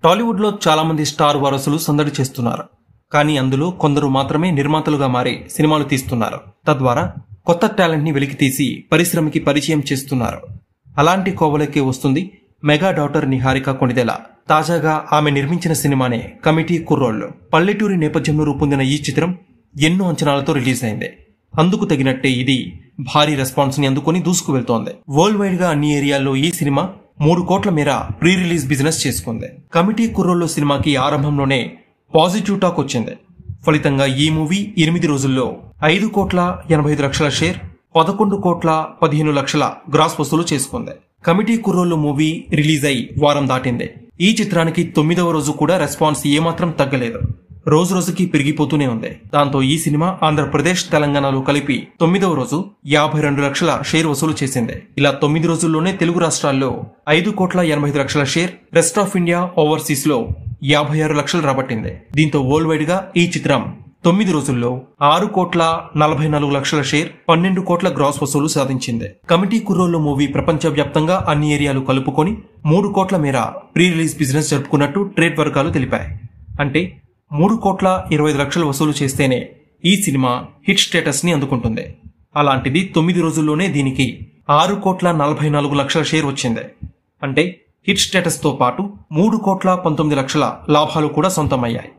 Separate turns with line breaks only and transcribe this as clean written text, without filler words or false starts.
టాలీవుడ్ లో చాలా మంది స్టార్ వారసులు సందడి చేస్తున్నారు. కానీ అందులో కొందరు మాత్రమే నిర్మాతలుగా మారి సినిమాలు తీస్తున్నారు. తద్వారా కొత్త టాలెంట్ ని వెలికితీసి పరిశ్రమకి పరిచయం చేస్తున్నారు. అలాంటి కోవలకే వస్తుంది మెగా డాటర్ నిహారిక కొణిదెల. తాజాగా ఆమె నిర్మించిన సినిమానే కమిటీ కుర్రోళ్లు. పల్లెటూరి నేపథ్యంలో రూపొందిన ఈ చిత్రం ఎన్నో అంచనాలతో రిలీజ్ అయింది. అందుకు తగినట్టే ఇది భారీ రెస్పాన్స్ ని అందుకుని దూసుకు వెళ్తోంది. వరల్డ్ వైడ్ గా అన్ని ఏరియాల్లో ఈ సినిమా 3 కోట్ల మేర ప్రీ రిలీజ్ బిజినెస్ చేసుకుంది. కమిటీ కుర్రోళ్లు సినిమాకి ఆరంభంలోనే పాజిటివ్ టాక్ వచ్చింది. ఫలితంగా ఈ మూవీ 8 రోజుల్లో 5,85,00,000 షేర్, 11,15,00,000 గ్రాస్ వసూలు చేసుకుంది. కమిటీ కుర్రోళ్లు మూవీ రిలీజ్ అయి వారం దాటింది. ఈ చిత్రానికి 9వ రోజు కూడా రెస్పాన్స్ ఏమాత్రం తగ్గలేదు. రోజు రోజుకి పెరిగిపోతూనే ఉంది. దాంతో ఈ సినిమా ఆంధ్రప్రదేశ్, తెలంగాణలో కలిపి 9వ రోజు 52 లక్షల షేర్ వసూలు చేసింది. ఇలా 9 రోజుల్లోనే తెలుగు రాష్ట్రాల్లో 5,85,00,000 share, rest of India, overseas లో 56 లక్షలు రాబట్టింది. దీంతో వరల్డ్ వైడ్ గా ఈ చిత్రం 9 రోజుల్లో 6,44,00,000 షేర్, 12 కోట్ల గ్రాస్ వసూలు సాధించింది. కమిటీ కుర్రోళ్లు మూవీ ప్రపంచ వ్యాప్తంగా అన్ని ఏరియాలు కలుపుకొని 3 కోట్ల మేర ప్రీ రిలీజ్ బిజినెస్ జరుపుకున్నట్టు ట్రేడ్ వర్గాలు తెలిపాయి. అంటే 3,20,00,000 వసూలు చేస్తేనే ఈ సినిమా హిట్ స్టేటస్ ని అందుకుంటుంది. అలాంటిది 9 రోజుల్లోనే దీనికి 6,44,00,000 షేర్ వచ్చింది. అంటే హిట్ స్టేటస్ తో పాటు 3,19,00,000 లాభాలు కూడా సొంతమయ్యాయి.